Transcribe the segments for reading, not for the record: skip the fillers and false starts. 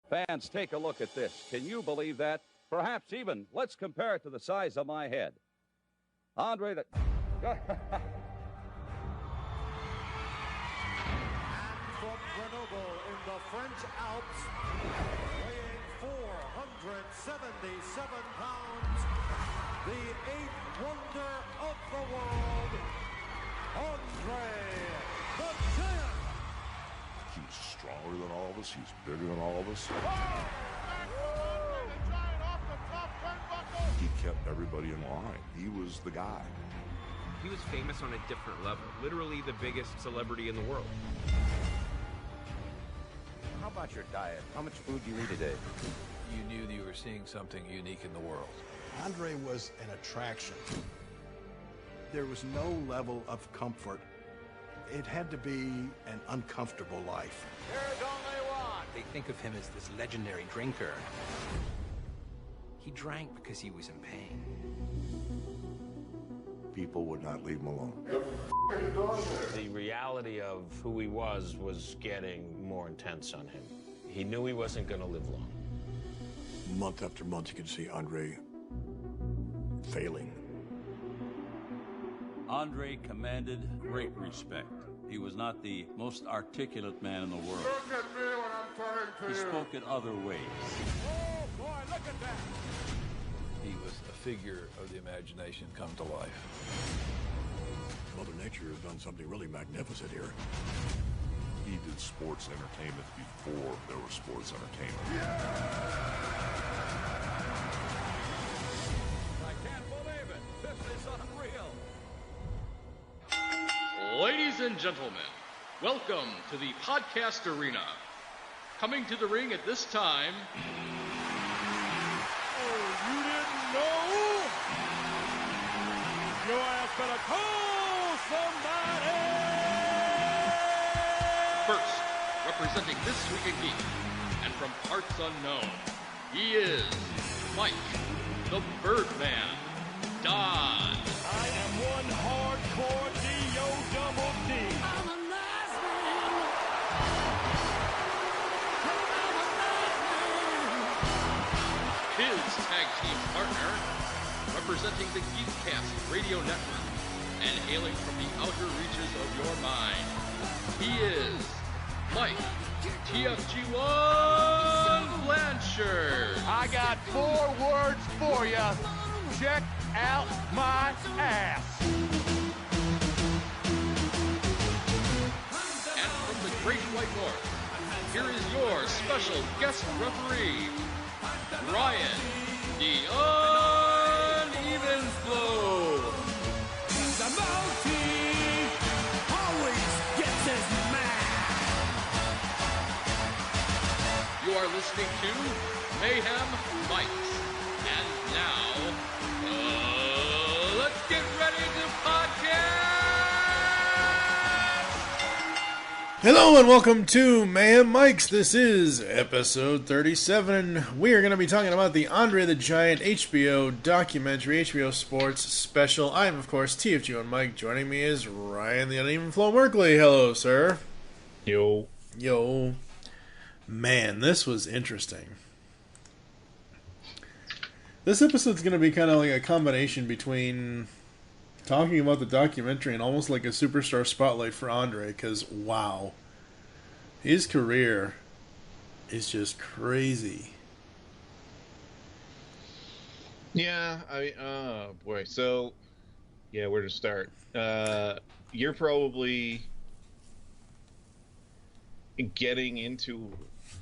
Fans, take a look at this. Can you believe that? Perhaps even, let's compare it to the size of my head. Andre the... And from Grenoble in the French Alps, weighing 477 pounds, the eighth wonder of the world, Andre the Giant. He's stronger than all of us. He's bigger than all of us. He kept everybody in line. He was the guy. He was famous on a different level. Literally the biggest celebrity in the world. How about your diet? How much food do you eat a day? You knew that you were seeing something unique in the world. Andre was an attraction. There was no level of comfort. It had to be an uncomfortable life. There's only one. They think of him as this legendary drinker. He drank because he was in pain. People would not leave him alone. The reality of who he was getting more intense on him. He knew he wasn't going to live long. Month after month, you could see Andre failing. Andre commanded great respect. He was not the most articulate man in the world. Look at me when I'm talking to He spoke in other ways. Oh, boy, look at that. He was a figure of the imagination come to life. Mother Nature has done something really magnificent here. He did sports entertainment before there was sports entertainment. I can't believe it. This is unreal. Ladies and gentlemen, welcome to the podcast arena. Coming to the ring at this time... Oh, you didn't know? Your ass better call somebody! First, representing This Week in Geek, and from parts unknown, he is Mike, the Birdman, Don. I am one hardcore D-O-double-D. I'm a nice man. His tag team partner, representing the Geekcast radio network, and hailing from the outer reaches of your mind, he is Mike, TFG1 Blanchard. I got 4 words for you. Check out my ass. And from the Great White North, here is your special guest referee, Ryan, the Uneven Flow. The Mountie always gets his man. You are listening to Mayhem Mics. And now, let's get ready to podcast! Hello and welcome to Mayhem Mics. This is episode 37. We are going to be talking about the Andre the Giant HBO documentary, HBO Sports special. I am, of course, TFG and Mike. Joining me is Ryan the Uneven Flow Merkley. Hello, sir. Yo. Yo. Man, this was interesting. This episode's going to be kind of like a combination between talking about the documentary and almost like a superstar spotlight for Andre, because, wow. His career is just crazy. Yeah, oh boy. So, yeah, where to start? You're probably getting into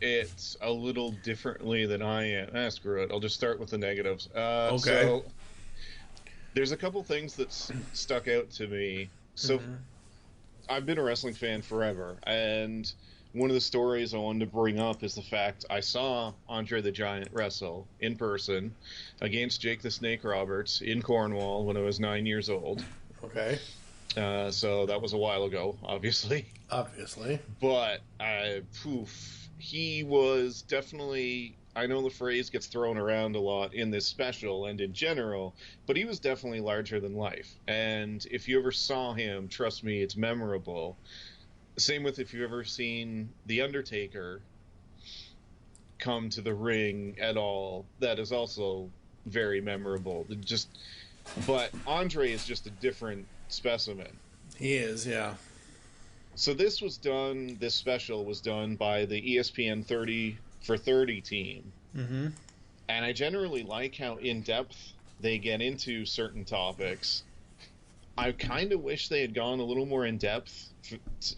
it a little differently than I am. Screw it. I'll just start with the negatives. Okay. So, there's a couple things that stuck out to me. So, I've been a wrestling fan forever, and one of the stories I wanted to bring up is the fact I saw Andre the Giant wrestle in person against Jake the Snake Roberts in Cornwall when I was 9 years old. Okay. So that was a while ago, obviously. Obviously. But, he was definitely... I know the phrase gets thrown around a lot in this special and in general, but he was definitely larger than life. And if you ever saw him, trust me, it's memorable. Same with if you've ever seen The Undertaker come to the ring at all. That is also very memorable. But Andre is just a different specimen. He is, yeah. So this special was done by the ESPN 30 for 30 team. Mm-hmm. And I generally like how in-depth they get into certain topics. I kind of wish they had gone a little more in-depth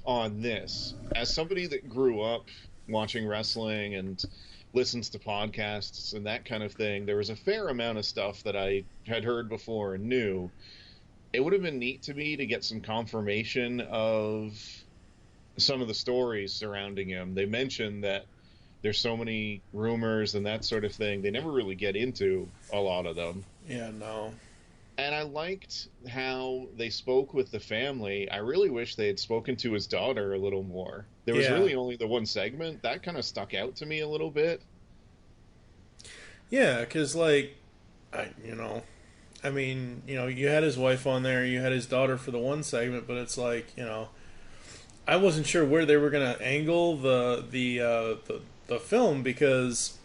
on this. As somebody that grew up watching wrestling and listens to podcasts and that kind of thing, there was a fair amount of stuff that I had heard before and knew. It would have been neat to me to get some confirmation of some of the stories surrounding him. They mentioned that there's so many rumors and that sort of thing. They never really get into a lot of them. Yeah, no. And I liked how they spoke with the family. I really wish they had spoken to his daughter a little more. There was really only the one segment. That kind of stuck out to me a little bit. Yeah, because, like, you had his wife on there, you had his daughter for the one segment, but it's like, I wasn't sure where they were going to angle the film, because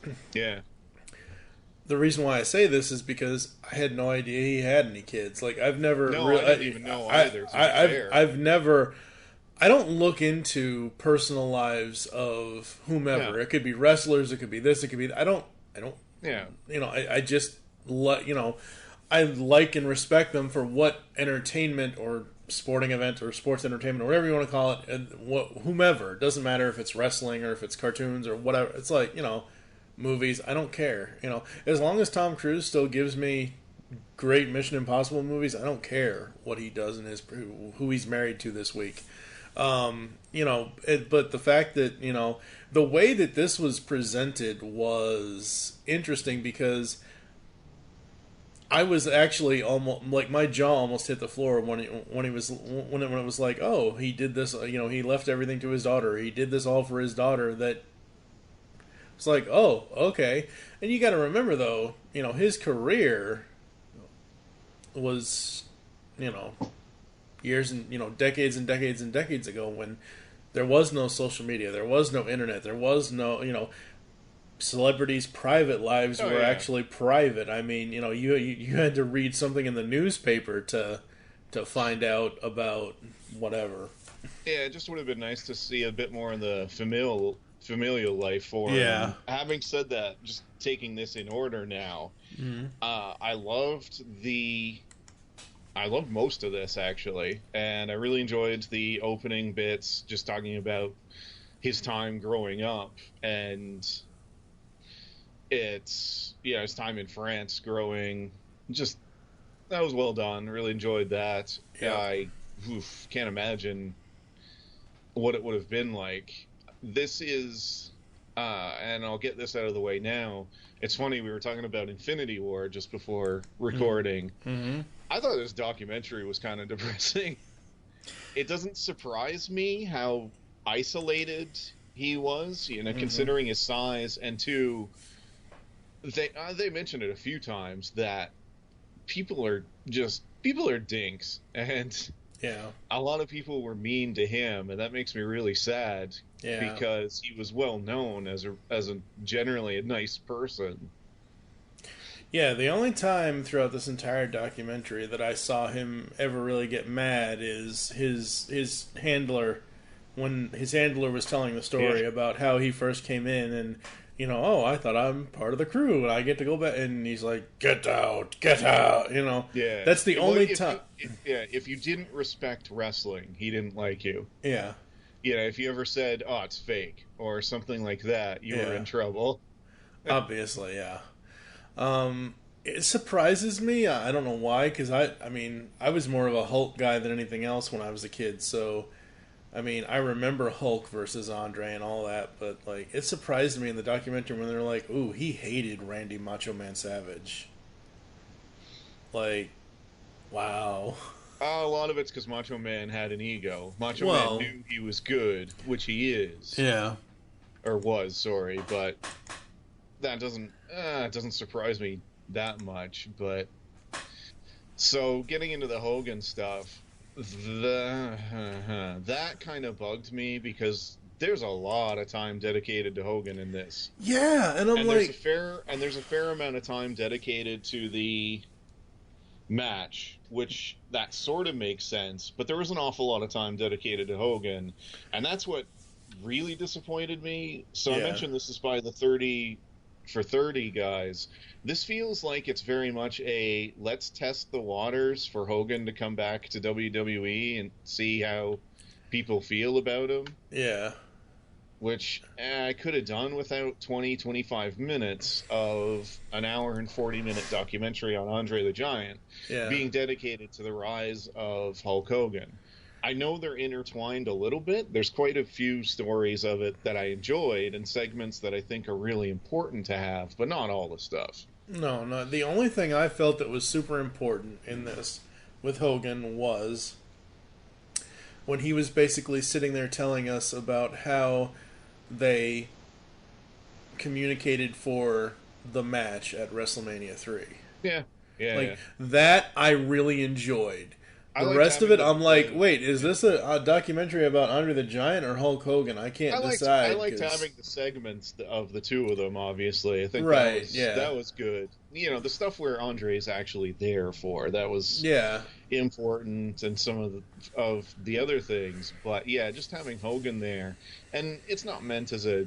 the reason why I say this is because I had no idea he had any kids. Like, I've never I didn't even know either. I don't look into personal lives of whomever. Yeah. It could be wrestlers, it could be this, it could be I don't Yeah. I just I like and respect them for what entertainment or sporting event or sports entertainment or whatever you want to call it, and whomever. It doesn't matter if it's wrestling or if it's cartoons or whatever. It's like, movies. I don't care. As long as Tom Cruise still gives me great Mission Impossible movies, I don't care what he does in who he's married to this week. But the fact that, the way that this was presented was interesting, because I was actually almost, like, my jaw almost hit the floor when it was like, oh, he did this, he left everything to his daughter. He did this all for his daughter. That it's like, oh, okay. And you got to remember, though, his career was, years and, decades and decades and decades ago, when there was no social media, there was no internet, there was no, celebrities' private lives were actually private. I mean, you had to read something in the newspaper to find out about whatever. Yeah, it just would have been nice to see a bit more of the familial life for him. Having said that, just taking this in order now, I loved most of this, actually, and I really enjoyed the opening bits, just talking about his time growing up, and his time in France growing. Just, that was well done. Really enjoyed that. Yeah. I can't imagine what it would have been like. This is, and I'll get this out of the way now. It's funny, we were talking about Infinity War just before recording. Mm-hmm. I thought this documentary was kind of depressing. It doesn't surprise me how isolated he was, considering his size, and two, they mentioned it a few times that people are dinks, and a lot of people were mean to him, and that makes me really sad. Yeah. Because he was well known as a generally a nice person. Yeah, the only time throughout this entire documentary that I saw him ever really get mad is his handler, when his handler was telling the story about how he first came in, and oh, I thought I'm part of the crew and I get to go back, and he's like, get out, Yeah, that's the only time. If you didn't respect wrestling, he didn't like you. Yeah. If you ever said, oh, it's fake, or something like that, you were in trouble. Obviously, yeah. It surprises me. I don't know why, because I was more of a Hulk guy than anything else when I was a kid, so I remember Hulk versus Andre and all that, but it surprised me in the documentary when they're like, ooh, he hated Randy Macho Man Savage. Wow. A lot of it's because Macho Man had an ego. Macho Man knew he was good, which he is. Yeah. Or was, sorry, but that doesn't surprise me that much. But so getting into the Hogan stuff, that kind of bugged me, because there's a lot of time dedicated to Hogan in this. Yeah, and there's a fair amount of time dedicated to the match, which that sort of makes sense, but there was an awful lot of time dedicated to Hogan, and that's what really disappointed me. So I mentioned this is by the 30 for 30 guys. This feels like it's very much a let's test the waters for Hogan to come back to WWE and see how people feel about him. Yeah. Which I could have done without 25 minutes of an hour and 40-minute documentary on Andre the Giant being dedicated to the rise of Hulk Hogan. I know they're intertwined a little bit. There's quite a few stories of it that I enjoyed and segments that I think are really important to have, but not all the stuff. No. The only thing I felt that was super important in this with Hogan was when he was basically sitting there telling us about how they communicated for the match at WrestleMania 3. Yeah. That I really enjoyed. The rest of it, I'm like, wait, is this a documentary about Andre the Giant or Hulk Hogan? I can't decide. I liked having the segments of the two of them, obviously. I think that was good. You know, the stuff where Andre is actually there for, that was important, and some of the other things. But yeah, just having Hogan there. And it's not meant as a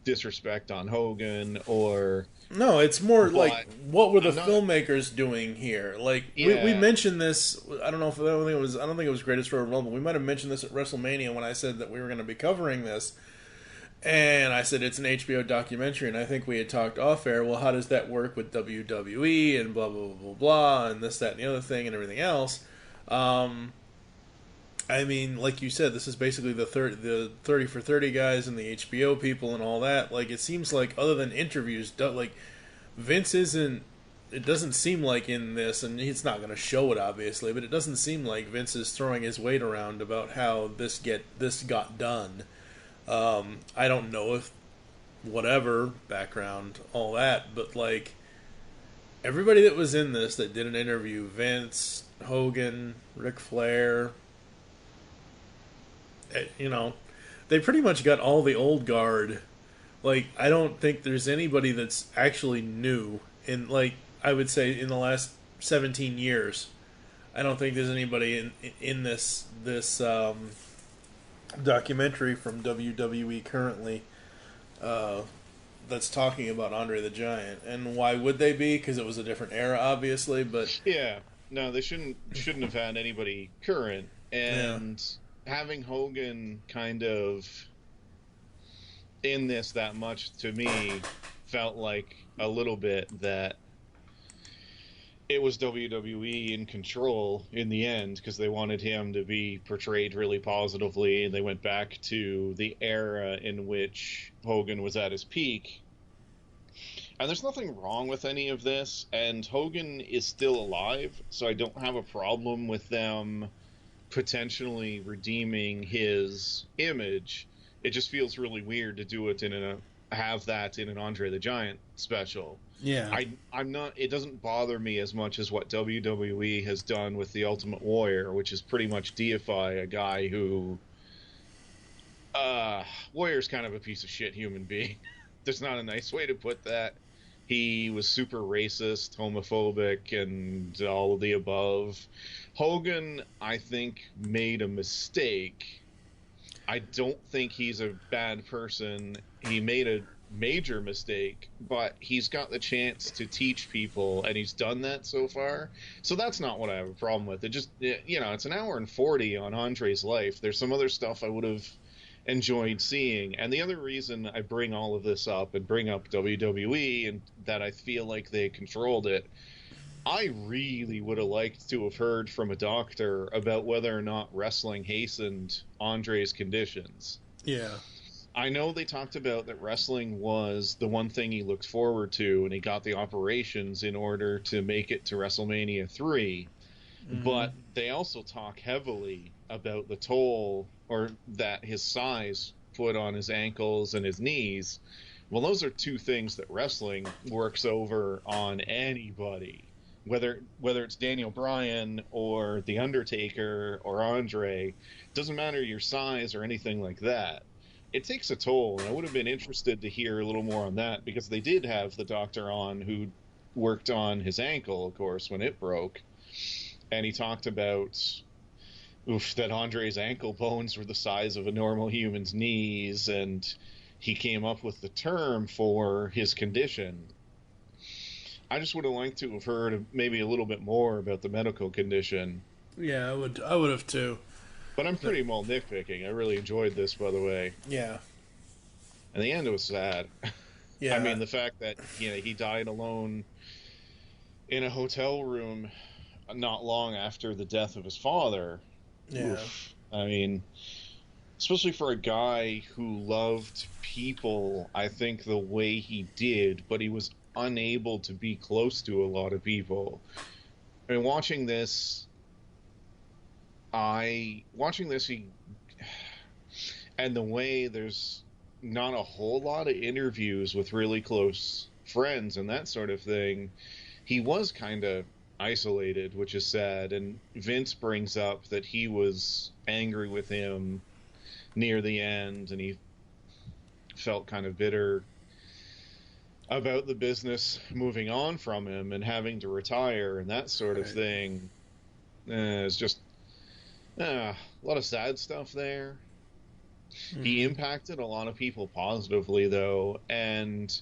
disrespect on Hogan or... No, it's more like, what were the filmmakers doing here? Like, we mentioned this, I don't think it was Greatest Royal Rumble. We might have mentioned this at WrestleMania when I said that we were going to be covering this. And I said it's an HBO documentary, and I think we had talked off-air, well, how does that work with WWE and blah, blah, blah, blah, blah, and this, that, and the other thing, and everything else. I mean, like you said, this is basically the 30 for 30 guys and the HBO people and all that. Like, it seems like, other than interviews, like, Vince isn't... It doesn't seem like in this, and he's not going to show it, obviously, but it doesn't seem like Vince is throwing his weight around about how this got done. I don't know if... Whatever, background, all that, but, like... Everybody that was in this that did an interview, Vince, Hogan, Ric Flair... You know, they pretty much got all the old guard. Like, I don't think there's anybody that's actually new in, like, I would say in the last 17 years. I don't think there's anybody in this documentary from WWE currently that's talking about Andre the Giant. And why would they be? Because it was a different era, obviously. But yeah, no, they shouldn't have had anybody current. And having Hogan kind of in this that much, to me, felt like a little bit that it was WWE in control in the end, because they wanted him to be portrayed really positively, and they went back to the era in which Hogan was at his peak. And there's nothing wrong with any of this, and Hogan is still alive, so I don't have a problem with them potentially redeeming his image. It just feels really weird to do it have that in an Andre the Giant special. Yeah. I'm not, it doesn't bother me as much as what WWE has done with the Ultimate Warrior, which is pretty much deify a guy who Warrior's kind of a piece of shit human being. There's not a nice way to put that. He was super racist, homophobic, and all of the above. Hogan, I think, made a mistake. I don't think he's a bad person. He made a major mistake, but he's got the chance to teach people, and he's done that so far. So that's not what I have a problem with. It just, you know, it's an hour and 40 on Andre's life. There's some other stuff I would have enjoyed seeing. And the other reason I bring all of this up and bring up WWE and that I feel like they controlled it, I really would have liked to have heard from a doctor about whether or not wrestling hastened Andre's conditions. Yeah. I know they talked about that wrestling was the one thing he looked forward to, and he got the operations in order to make it to WrestleMania 3. Mm-hmm. But they also talk heavily about the toll or that his size put on his ankles and his knees. Well, those are two things that wrestling works over on anybody. Whether it's Daniel Bryan or The Undertaker or Andre, doesn't matter your size or anything like that. it takes a toll. And I would have been interested to hear a little more on that, because they did have the doctor on who worked on his ankle, of course, when it broke. And he talked about that Andre's ankle bones were the size of a normal human's knees, and he came up with the term for his condition. I just would have liked to have heard maybe a little bit more about the medical condition. Yeah, I would have too. But I'm pretty well nitpicking. I really enjoyed this, by the way. Yeah. And the end was sad. Yeah. I mean, the fact that, you know, he died alone in a hotel room not long after the death of his father. Yeah. Oof. I mean, especially for a guy who loved people, I think, the way he did, but he was unable to be close to a lot of people. I mean, watching this, and the way there's not a whole lot of interviews with really close friends and that sort of thing, he was kind of isolated, which is sad. And Vince brings up that he was angry with him near the end, and he felt kind of bitter about the business moving on from him and having to retire and that sort of thing. It's just a lot of sad stuff there. He impacted a lot of people positively, though, and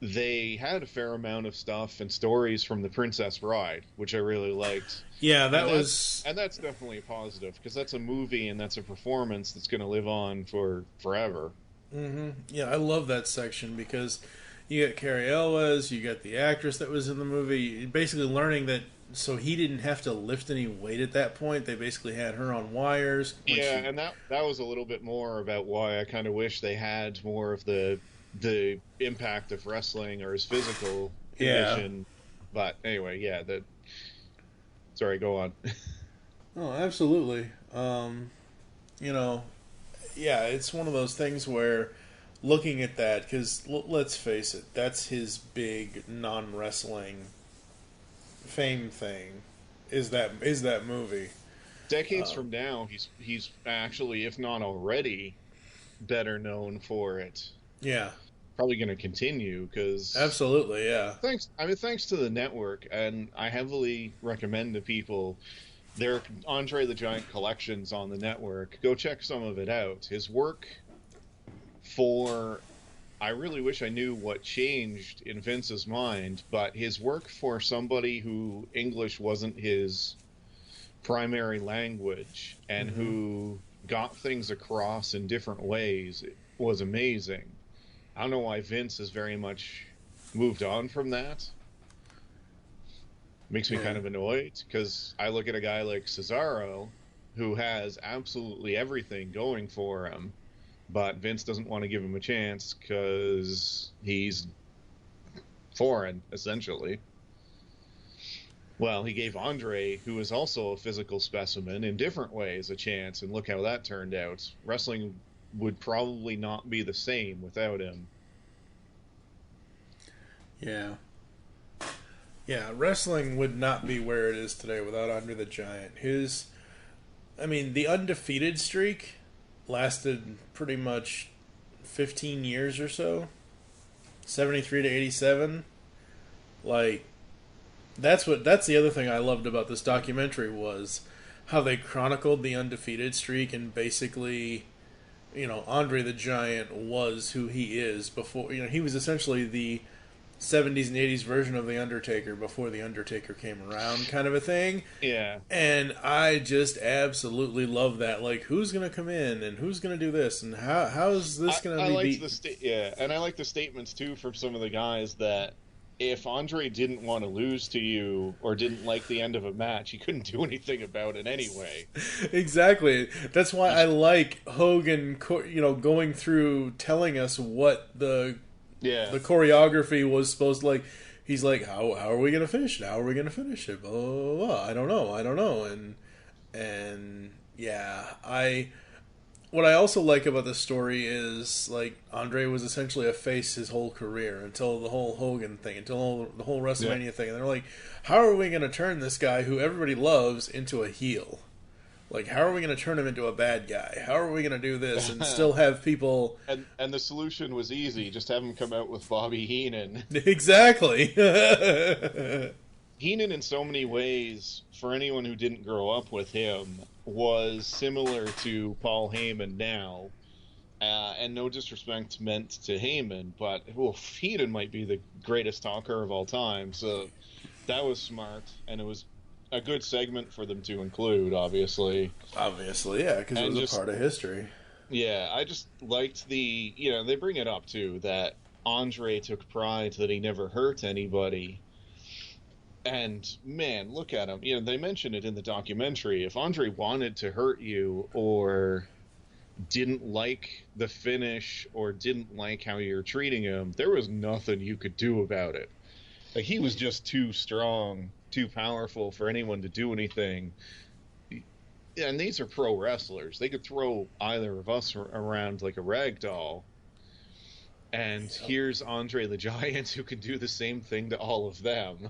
they had a fair amount of stuff and stories from The Princess Bride, which I really liked. Yeah, that's definitely a positive, because that's a movie and that's a performance that's going to live on for forever. Mm-hmm. Yeah, I love that section, because you got Carrie Elwes, you got the actress that was in the movie, basically learning that, so he didn't have to lift any weight at that point. They basically had her on wires. Yeah, and that was a little bit more about why I kind of wish they had more of the impact of wrestling or his physical condition. Yeah. But anyway, yeah, sorry, go on. Oh, absolutely. You know, yeah, it's one of those things where looking at that, because let's face it, that's his big non-wrestling fame thing, is that movie. Decades from now, he's actually, if not already, better known for it. Yeah. Probably going to continue, because absolutely, yeah. Thanks to the network, and I heavily recommend to people their Andre the Giant collections on the network. Go check some of it out. His work I really wish I knew what changed in Vince's mind, but his work for somebody who English wasn't his primary language and who got things across in different ways was amazing. I don't know why Vince has very much moved on from that. Makes me kind of annoyed, because I look at a guy like Cesaro, who has absolutely everything going for him, but Vince doesn't want to give him a chance because he's foreign, essentially. Well, he gave Andre, who is also a physical specimen in different ways, a chance, and look how that turned out. Wrestling would probably not be the same without him. Yeah. Yeah, wrestling would not be where it is today without Andre the Giant. The undefeated streak lasted pretty much 15 years or so. 73 to 87. Like, that's the other thing I loved about this documentary, was how they chronicled the undefeated streak, and basically, Andre the Giant was who he is before. He was essentially the 70s and 80s version of The Undertaker before The Undertaker came around, kind of a thing. Yeah. And I just absolutely love that. Like, who's going to come in and who's going to do this and how's this going to be and I like the statements too from some of the guys that if Andre didn't want to lose to you or didn't like the end of a match, he couldn't do anything about it anyway. Exactly. That's why I like Hogan, going through telling us what the choreography was supposed to, like. He's like, how are we gonna finish it? How are we gonna finish it? Blah, blah, blah. I don't know. And yeah, what I also like about this story is, like, Andre was essentially a face his whole career until the whole Hogan thing, until the whole WrestleMania thing. And they're like, how are we gonna turn this guy who everybody loves into a heel? Like, how are we going to turn him into a bad guy? How are we going to do this and still have people... And the solution was easy. Just have him come out with Bobby Heenan. Exactly. Heenan, in so many ways, for anyone who didn't grow up with him, was similar to Paul Heyman now. And no disrespect meant to Heyman, but Heenan might be the greatest talker of all time. So that was smart, and it was a good segment for them to include, obviously. Obviously, yeah, because it was a part of history. Yeah, I just liked the... they bring it up, too, that Andre took pride that he never hurt anybody. And, man, look at him. They mention it in the documentary. If Andre wanted to hurt you or didn't like the finish or didn't like how you're treating him, there was nothing you could do about it. Like, he was just too strong, too powerful for anyone to do anything. And these are pro wrestlers. They could throw either of us around like a rag doll. And here's Andre the Giant, who can do the same thing to all of them.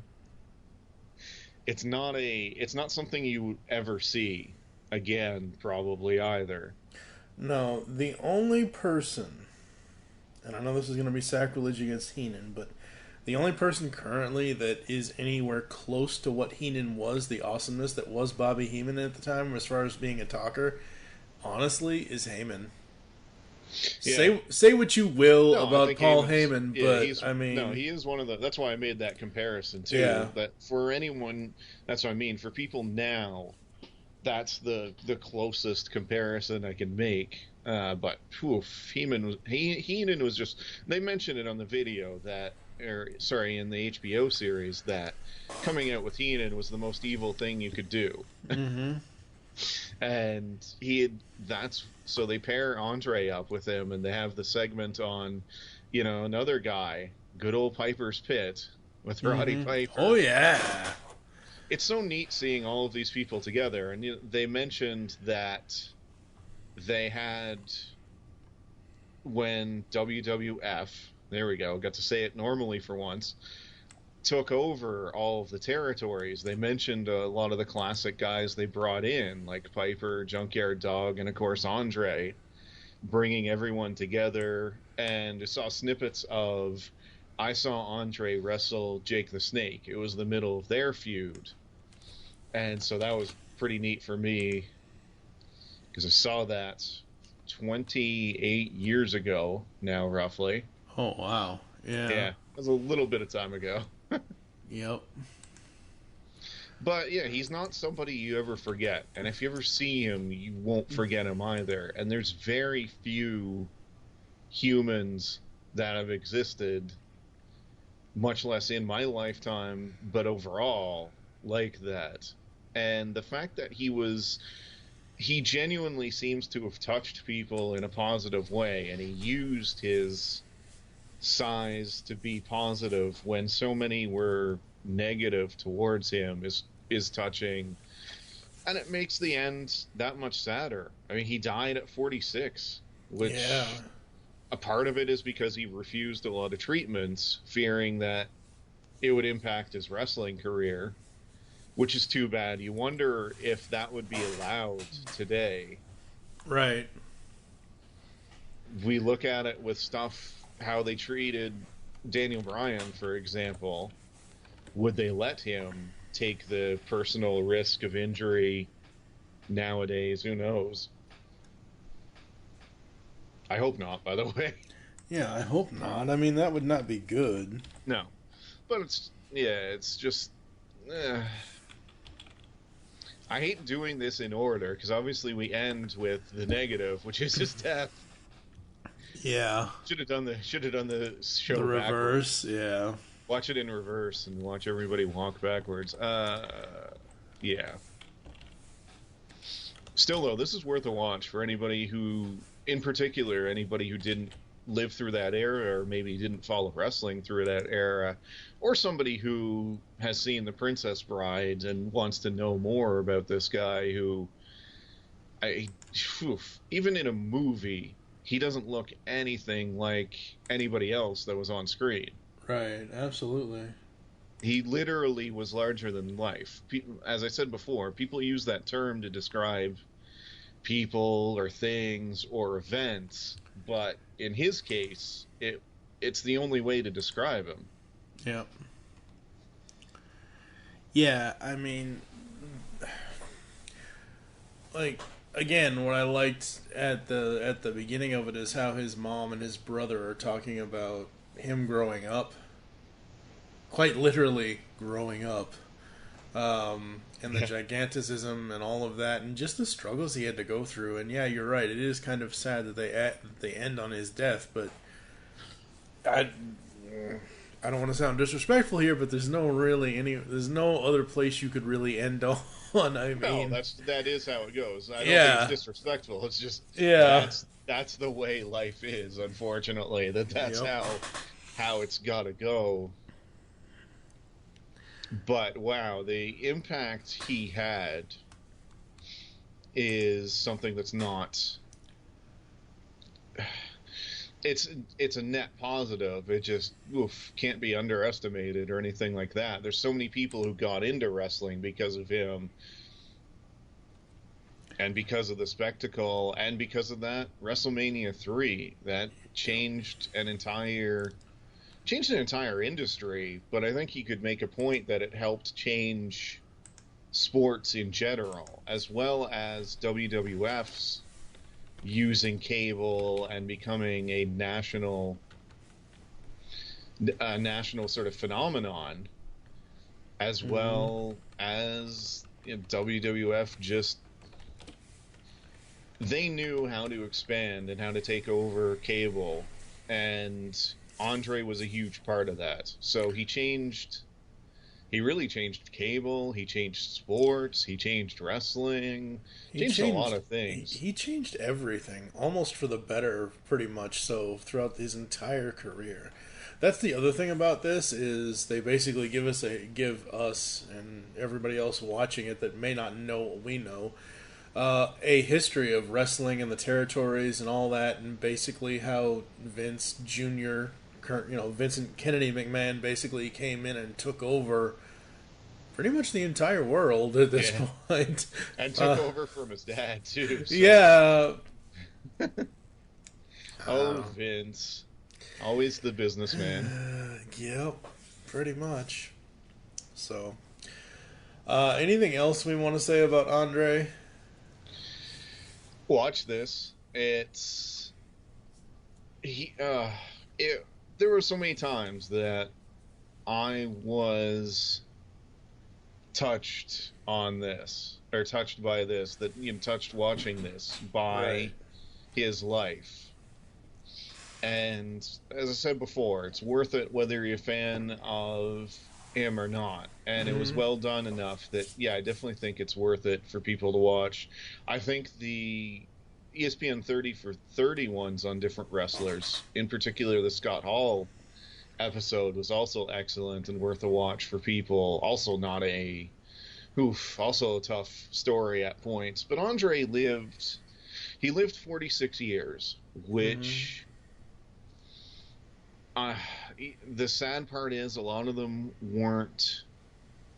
It's not something you ever see again, probably, either. No, the only person, and I know this is going to be sacrilege against Heenan, but the only person currently that is anywhere close to what Heenan was, the awesomeness that was Bobby Heenan at the time, as far as being a talker, honestly, is Heyman. Yeah. Say what you will about Paul Heyman, but I mean... No, he is one of the... That's why I made that comparison, too. Yeah. That for anyone... That's what I mean. For people now, that's the closest comparison I can make. But, Heenan was just... They mentioned it on the video that... in the HBO series, that coming out with Heenan was the most evil thing you could do. Mm-hmm. And so they pair Andre up with him, and they have the segment on, another guy, good old Piper's Pit with Roddy Piper. Oh yeah, it's so neat seeing all of these people together. And they mentioned that they had, when WWF, there we go, got to say it normally for once, took over all of the territories. They mentioned a lot of the classic guys they brought in, like Piper, Junkyard Dog, and of course Andre, bringing everyone together. And I saw snippets of, I saw Andre wrestle Jake the Snake. It was the middle of their feud. And so that was pretty neat for me, because I saw that 28 years ago now, roughly. Oh, wow. Yeah. Yeah, it was a little bit of time ago. Yep. But, yeah, he's not somebody you ever forget. And if you ever see him, you won't forget him either. And there's very few humans that have existed, much less in my lifetime, but overall, like that. And the fact that he genuinely seems to have touched people in a positive way, and he used his size to be positive when so many were negative towards him is touching, and it makes the end that much sadder. I mean, he died at 46, which a part of it is because he refused a lot of treatments, fearing that it would impact his wrestling career, which is too bad. You wonder if that would be allowed today. Right. We look at it with stuff, how they treated Daniel Bryan, for example. Would they let him take the personal risk of injury nowadays? Who knows? I hope not, by the way. Yeah, I hope not. I mean, that would not be good. No. But it's just... I hate doing this in order, because obviously we end with the negative, which is his death. Yeah. Should have done the show the reverse, backwards. Yeah. Watch it in reverse and watch everybody walk backwards. Yeah. Still, though, this is worth a watch for anybody who, in particular, anybody who didn't live through that era, or maybe didn't follow wrestling through that era, or somebody who has seen The Princess Bride and wants to know more about this guy who, even in a movie, he doesn't look anything like anybody else that was on screen. Right, absolutely. He literally was larger than life. As I said before, people use that term to describe people or things or events, but in his case, it's the only way to describe him. Yep. Yeah, I mean, like, again, what I liked at the beginning of it is how his mom and his brother are talking about him growing up, quite literally growing up, and the giganticism and all of that, and just the struggles he had to go through. And yeah, you're right, it is kind of sad that they end on his death, but I don't want to sound disrespectful here, but there's no other place you could really end on. I mean, no, that is how it goes. I don't think it's disrespectful. It's just that's the way life is. Unfortunately, that's how it's got to go. But wow, the impact he had is something that's not. It's a net positive. It just can't be underestimated or anything like that. There's so many people who got into wrestling because of him, and because of the spectacle, and because of that WrestleMania 3 that changed an entire industry. But I think you could make a point that it helped change sports in general, as well as WWF's using cable and becoming a national sort of phenomenon, as well as WWF just they knew how to expand and how to take over cable, and Andre was a huge part of that. So he really changed cable, he changed sports, he changed wrestling, he changed a lot of things. He changed everything, almost for the better, pretty much so, throughout his entire career. That's the other thing about this, is they basically give us and everybody else watching it that may not know what we know, a history of wrestling and the territories and all that, and basically how Vince Jr., Vincent Kennedy McMahon basically came in and took over pretty much the entire world at this point. And took over from his dad, too. So. Yeah. Vince. Always the businessman. Yep, pretty much. So, anything else we want to say about Andre? Watch this. There were so many times that I was touched on this, or touched by this, touched watching this by his life. And as I said before, it's worth it whether you're a fan of him or not. And it was well done enough that, I definitely think it's worth it for people to watch. I think the ESPN 30 for 30 ones on different wrestlers, in particular the Scott Hall episode, was also excellent and worth a watch for people. Also also a tough story at points. But Andre lived 46 years, which the sad part is a lot of them weren't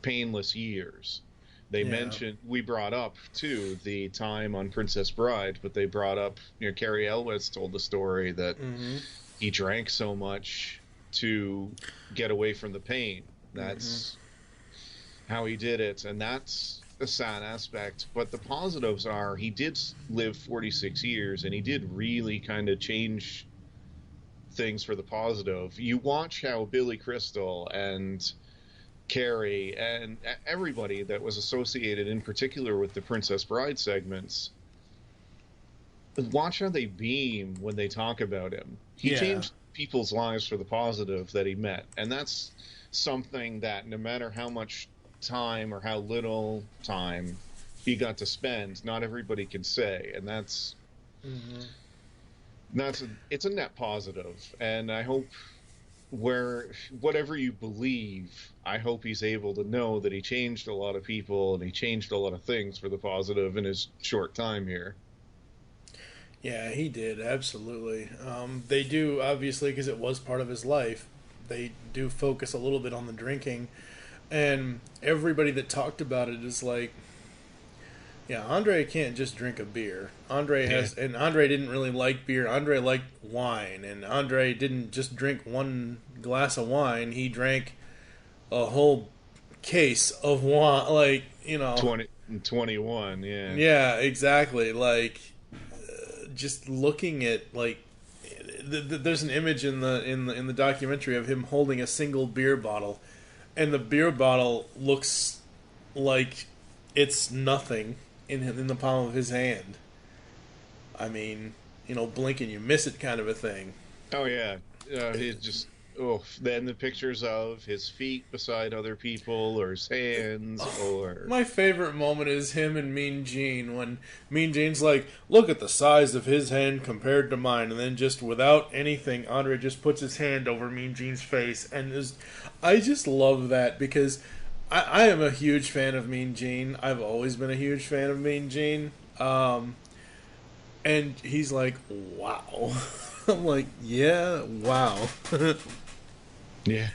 painless years. They mentioned, we brought up too the time on Princess Bride, but they brought up, Carrie Elwes told the story that he drank so much to get away from the pain. That's how he did it, and that's a sad aspect. But the positives are he did live 46 years, and he did really kind of change things for the positive. You watch how Billy Crystal and Carrie and everybody that was associated in particular with the Princess Bride segments, watch how they beam when they talk about him. He changed people's lives for the positive that he met, and that's something that no matter how much time or how little time he got to spend, not everybody can say, and that's it's a net positive. And I hope whatever you believe, I hope he's able to know that he changed a lot of people and he changed a lot of things for the positive in his short time here. Yeah, he did, absolutely. They do, obviously, because it was part of his life. they do focus a little bit on the drinking, and everybody that talked about it is like, yeah, Andre can't just drink a beer. Andre didn't really like beer. Andre liked wine, and Andre didn't just drink one glass of wine. He drank a whole case of wine, like, 21, yeah. Yeah, exactly. Like, just looking at, like, there's an image in the documentary of him holding a single beer bottle, and the beer bottle looks like it's nothing in the palm of his hand. I mean, blink and you miss it kind of a thing. Oh, yeah. He just... then the pictures of his feet beside other people, or his hands, or... My favorite moment is him and Mean Gene, when Mean Gene's like, look at the size of his hand compared to mine, and then just without anything, Andre just puts his hand over Mean Gene's face, and I just love that, because I am a huge fan of Mean Gene. I've always been a huge fan of Mean Gene. And he's like, wow. I'm like, yeah, wow. Yeah.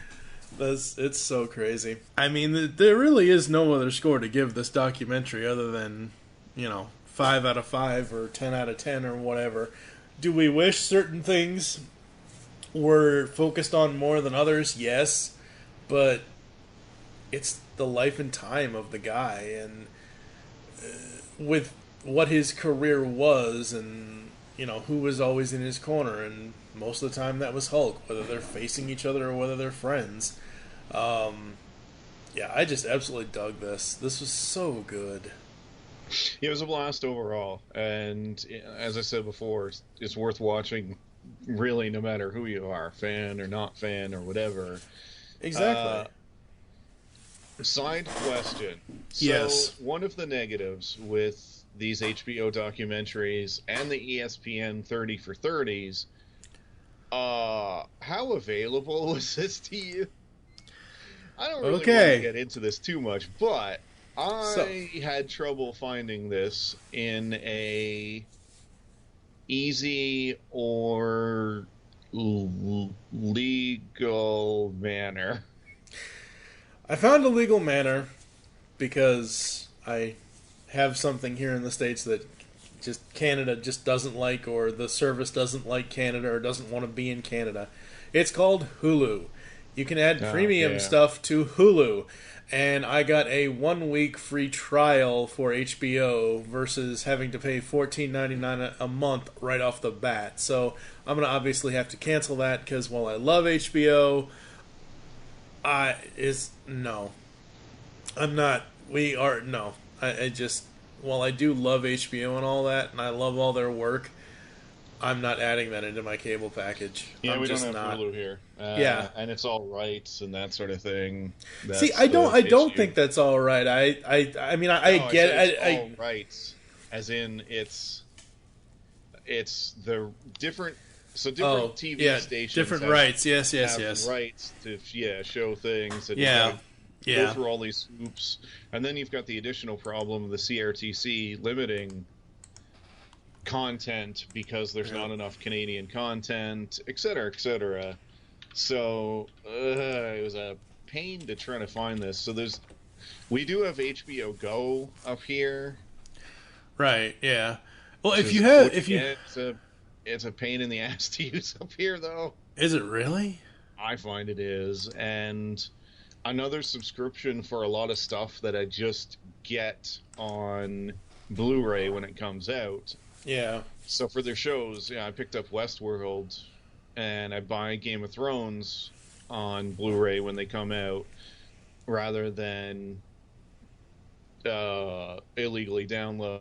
It's so crazy. I mean, there really is no other score to give this documentary other than, 5 out of 5 or 10 out of 10 or whatever. Do we wish certain things were focused on more than others? Yes. But it's the life and time of the guy, and with what his career was, and who was always in his corner, and most of the time that was Hulk, whether they're facing each other or whether they're friends. Yeah, I just absolutely dug this. This was so good. It was a blast overall, and as I said before, it's worth watching, really, no matter who you are, fan or not fan or whatever. Exactly. Side question. Yes. So, one of the negatives with these HBO documentaries and the ESPN 30 for 30s, how available was this to you? I don't really want to get into this too much, but I had trouble finding this in a easy or legal manner. I found a legal manner because I have something here in the States that just Canada just doesn't like, or the service doesn't like Canada, or doesn't want to be in Canada. It's called Hulu. You can add premium stuff to Hulu, and I got a 1-week free trial for HBO versus having to pay $14.99 a month right off the bat. So I'm going to obviously have to cancel that, because while I love HBO, I just, while I do love HBO and all that, and I love all their work, I'm not adding that into my cable package. Yeah, we don't have Hulu here. And it's all rights and that sort of thing. See, I don't think that's all right. I mean, I get all rights, as in it's the different. So different TV stations, different rights. Yes. Have rights to show things. And go through all these hoops, and then you've got the additional problem of the CRTC limiting content because there's not enough Canadian content, etc., etc. So it was a pain to try to find this. So we do have HBO Go up here, right? Yeah. Well, it's a pain in the ass to use up here, though. Is it really? I find it is, and another subscription for a lot of stuff that I just get on Blu-ray when it comes out. Yeah. So for their shows, I picked up Westworld, and I buy Game of Thrones on Blu-ray when they come out, rather than illegally download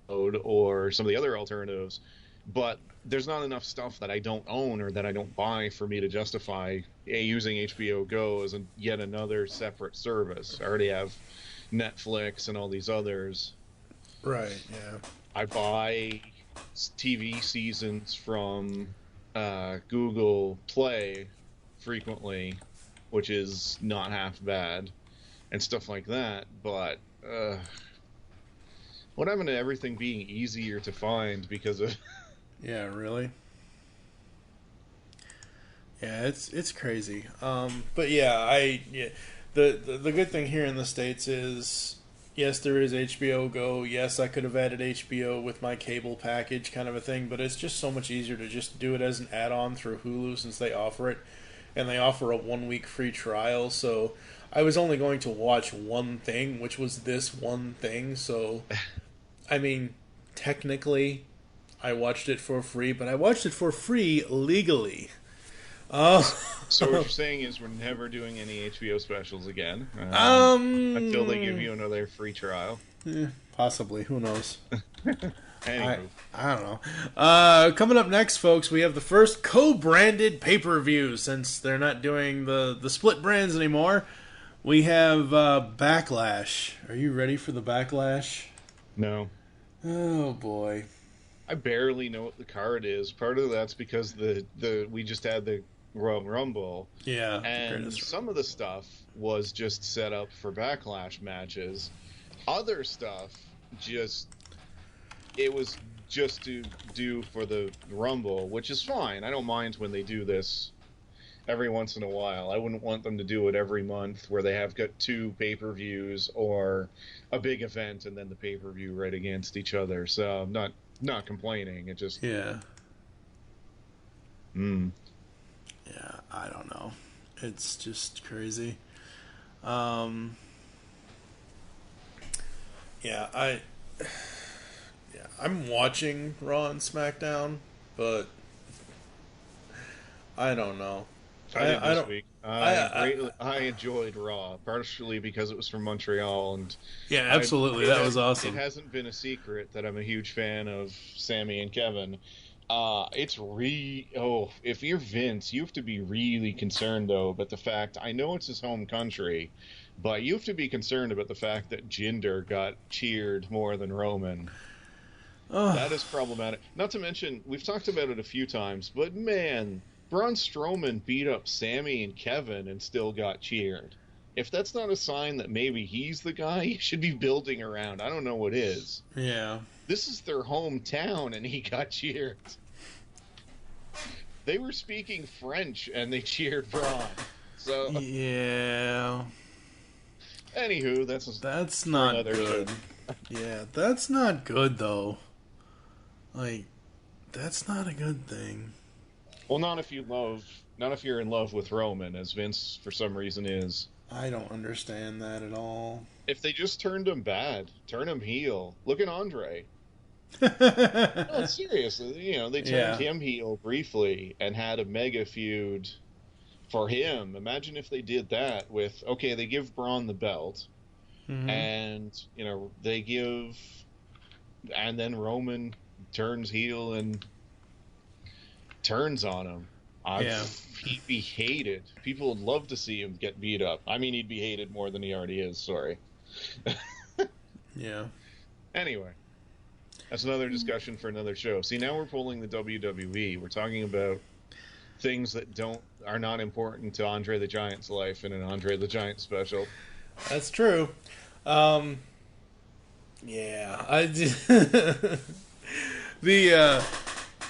or some of the other alternatives. But there's not enough stuff that I don't own or that I don't buy for me to justify using HBO Go as yet another separate service. I already have Netflix and all these others. Right, yeah. I buy TV seasons from Google Play frequently, which is not half bad, and stuff like that. But what happened to everything being easier to find because of... Yeah, really? Yeah, it's crazy. But yeah, the good thing here in the States is, yes, there is HBO Go. Yes, I could have added HBO with my cable package kind of a thing, but it's just so much easier to just do it as an add-on through Hulu since they offer it. And they offer a 1-week free trial, so I was only going to watch one thing, which was this one thing. So, I mean, technically, I watched it for free, but I watched it for free legally. So what you're saying is we're never doing any HBO specials again until they give you another free trial. Possibly. Who knows? Anywho. I don't know. Coming up next, folks, we have the first co-branded pay-per-view. Since they're not doing the split brands anymore, we have Backlash. Are you ready for the Backlash? No. Oh, boy. I barely know what the card is. Part of that's because we just had the Royal Rumble. Yeah. And some of the stuff was just set up for Backlash matches. Other stuff it was just to do for the Rumble, which is fine. I don't mind when they do this every once in a while. I wouldn't want them to do it every month where they have got 2 pay-per-views or a big event and then the pay-per-view right against each other. So I'm not complaining. It just... Yeah. Yeah, I don't know. It's just crazy. I'm watching Raw and SmackDown, but I don't know. I enjoyed Raw, partially because it was from Montreal, and yeah, absolutely, that was awesome. It hasn't been a secret that I'm a huge fan of Sammy and Kevin. If you're Vince, you have to be really concerned though about the fact. I know it's his home country, but you have to be concerned about the fact that Jinder got cheered more than Roman. That is problematic. Not to mention, we've talked about it a few times, but man, Braun Strowman beat up Sammy and Kevin and still got cheered. If that's not a sign that maybe he's the guy you should be building around, I don't know what is. Yeah. This is their hometown, and he got cheered. They were speaking French, and they cheered Braun. So yeah. Anywho, that's not good. Yeah, that's not good though. Like, that's not a good thing. Well, not if you're in love with Roman, as Vince for some reason is. I don't understand that at all. If they just turned him bad, turn him heel. Look at Andre. No, seriously, they turned him heel briefly and had a mega feud for him. Imagine if they did that with, they give Braun the belt, and and then Roman turns heel and turns on him. He'd be hated. People would love to see him get beat up. I mean, he'd be hated more than he already is. Sorry. Yeah. Anyway, that's another discussion for another show. See, now we're pulling the WWE. We're talking about things that are not important to Andre the Giant's life in an Andre the Giant special. That's true.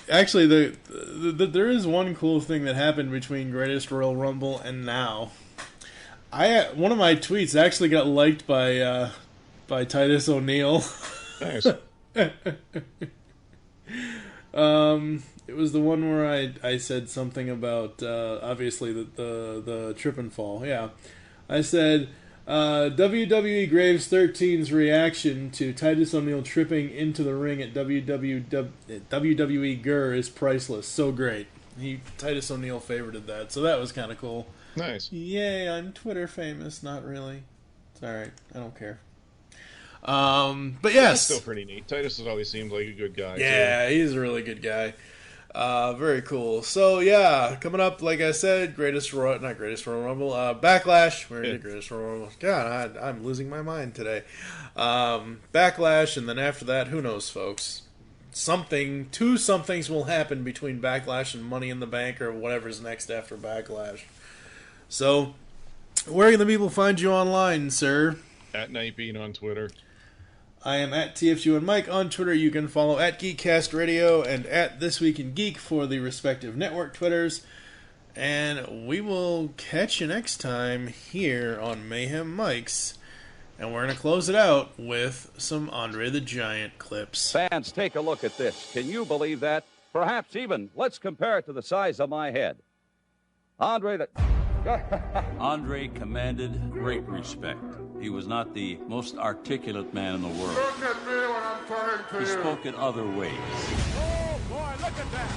Actually, there is one cool thing that happened between Greatest Royal Rumble and now. One of my tweets actually got liked by Titus O'Neil. Nice. It was the one where I said something about obviously the trip and fall. Yeah, I said WWE Graves 13's reaction to Titus O'Neil tripping into the ring at WWE GER is priceless. So great. Titus O'Neil favorited that, so that was kind of cool. Nice. Yay, I'm Twitter famous. Not really. It's alright. I don't care. But yes. That's still pretty neat. Titus has always seemed like a good guy. Yeah, too. He's a really good guy. Very cool. So yeah, coming up, like I said, not Greatest Royal Rumble, Backlash. Where did Greatest Royal Rumble? God, I'm losing my mind today. Backlash, and then after that, who knows, folks? Two somethings will happen between Backlash and Money in the Bank, or whatever's next after Backlash. So, where can the people find you online, sir? At Nightbeat on Twitter. I am at TFU and Mike on Twitter. You can follow at Geekcast Radio and at This Week in Geek for the respective network Twitters. And we will catch you next time here on Mayhem Mics. And we're going to close it out with some Andre the Giant clips. Fans, take a look at this. Can you believe that? Perhaps even, let's compare it to the size of my head. Andre commanded great respect. He was not the most articulate man in the world. Look at me when I'm turning to He you. spoke in other ways. Oh, boy, look at that.